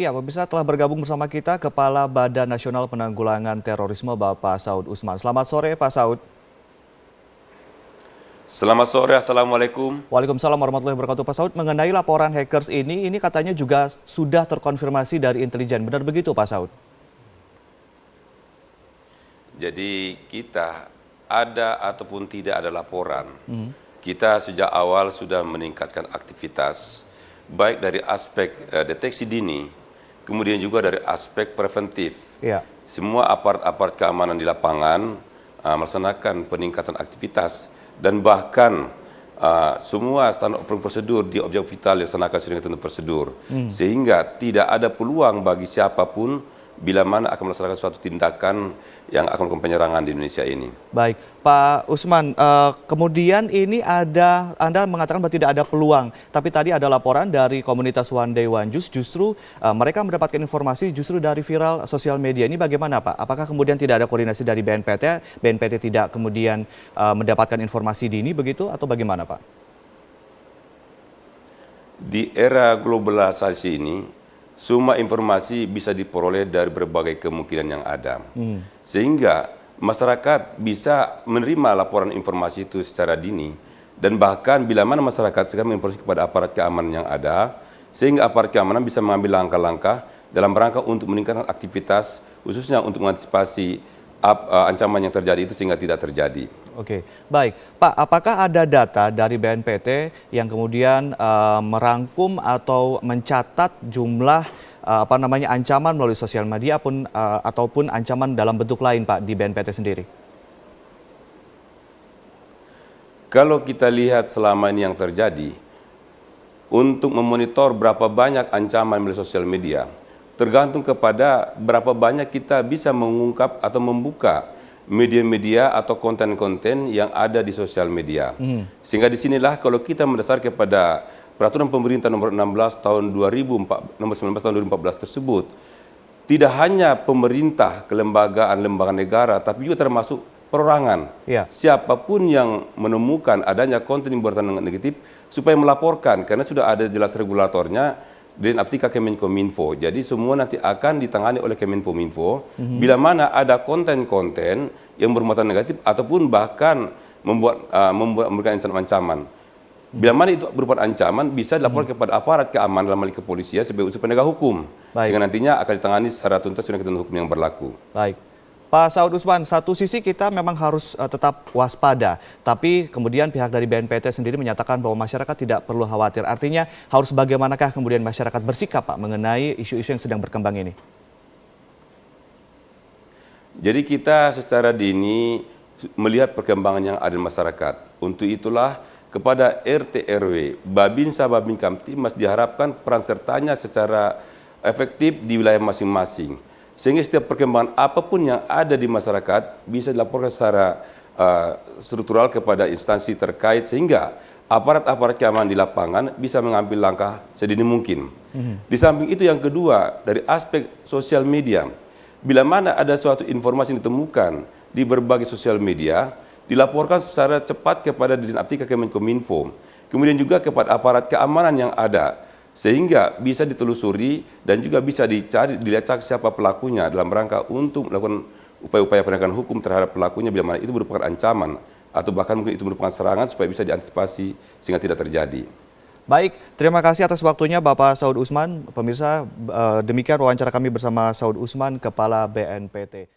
Iya, pemirsa telah bergabung bersama kita Kepala Badan Nasional Penanggulangan Terorisme Bapak Saud Usman. Selamat sore Pak Saud. Selamat sore, Assalamualaikum. Waalaikumsalam warahmatullahi wabarakatuh. Pak Saud, mengenai laporan hackers ini katanya juga sudah terkonfirmasi dari intelijen. Benar begitu Pak Saud? Jadi kita ada ataupun tidak ada laporan, kita sejak awal sudah meningkatkan aktivitas, baik dari aspek deteksi dini, kemudian juga dari aspek preventif. Iya. Semua aparat-aparat keamanan di lapangan melaksanakan peningkatan aktivitas dan bahkan semua standar operasional prosedur di objek vital dilaksanakan sesuai dengan ketentuan prosedur. Sehingga tidak ada peluang bagi siapapun bila mana akan melaksanakan suatu tindakan yang akan melakukan penyerangan di Indonesia ini. Baik, Pak Usman, kemudian ini Anda mengatakan bahwa tidak ada peluang, tapi tadi ada laporan dari komunitas One Day One Juice, justru mereka mendapatkan informasi justru dari viral sosial media. Ini bagaimana Pak? Apakah kemudian tidak ada koordinasi dari BNPT tidak kemudian mendapatkan informasi dini begitu atau bagaimana Pak? Di era globalisasi ini, semua informasi bisa diperoleh dari berbagai kemungkinan yang ada. Sehingga masyarakat bisa menerima laporan informasi itu secara dini. Dan bahkan bila mana masyarakat sekarang menginformasi kepada aparat keamanan yang ada, sehingga aparat keamanan bisa mengambil langkah-langkah dalam rangka untuk meningkatkan aktivitas, khususnya untuk mengantisipasi ancaman yang terjadi itu sehingga tidak terjadi. Oke, baik. Pak, apakah ada data dari BNPT yang kemudian merangkum atau mencatat jumlah ancaman melalui sosial media ataupun ancaman dalam bentuk lain Pak di BNPT sendiri? Kalau kita lihat selama ini yang terjadi, untuk memonitor berapa banyak ancaman melalui sosial media, tergantung kepada berapa banyak kita bisa mengungkap atau membuka media-media atau konten-konten yang ada di sosial media. Sehingga disinilah kalau kita mendasar kepada Peraturan Pemerintah nomor 16 tahun 19 tahun 2014 tersebut, tidak hanya pemerintah, lembaga negara, tapi juga termasuk perorangan. Ya. Siapapun yang menemukan adanya konten yang bertentangan negatif, supaya melaporkan, karena sudah ada jelas regulatornya, dan aptika Kemenkominfo. Jadi semua nanti akan ditangani oleh Kemenkominfo bila mana ada konten-konten yang bermuatan negatif ataupun bahkan memberikan ancaman-ancaman. Bila mana itu berupa ancaman bisa dilaporkan kepada aparat keamanan dalam hal kepolisian sebagai unsur penegak hukum. Baik. Sehingga nantinya akan ditangani secara tuntas dengan ketentuan hukum yang berlaku. Baik. Pak Saud Usman, satu sisi kita memang harus tetap waspada, tapi kemudian pihak dari BNPT sendiri menyatakan bahwa masyarakat tidak perlu khawatir. Artinya harus bagaimanakah kemudian masyarakat bersikap Pak mengenai isu-isu yang sedang berkembang ini? Jadi kita secara dini melihat perkembangan yang ada di masyarakat. Untuk itulah kepada RT RW, Babinsa Babin Kamtibmas diharapkan peran sertanya secara efektif di wilayah masing-masing. Sehingga setiap perkembangan apapun yang ada di masyarakat bisa dilaporkan secara struktural kepada instansi terkait sehingga aparat-aparat keamanan di lapangan bisa mengambil langkah sedini mungkin. Di samping itu yang kedua, dari aspek sosial media, bila mana ada suatu informasi yang ditemukan di berbagai sosial media, dilaporkan secara cepat kepada Dirjen Aptika Kemenkominfo, kemudian juga kepada aparat keamanan yang ada, sehingga bisa ditelusuri dan juga bisa dilacak siapa pelakunya dalam rangka untuk melakukan upaya-upaya penegakan hukum terhadap pelakunya bila mana itu merupakan ancaman atau bahkan mungkin itu merupakan serangan supaya bisa diantisipasi sehingga tidak terjadi. Baik, terima kasih atas waktunya Bapak Saud Usman. Pemirsa, demikian wawancara kami bersama Saud Usman, Kepala BNPT.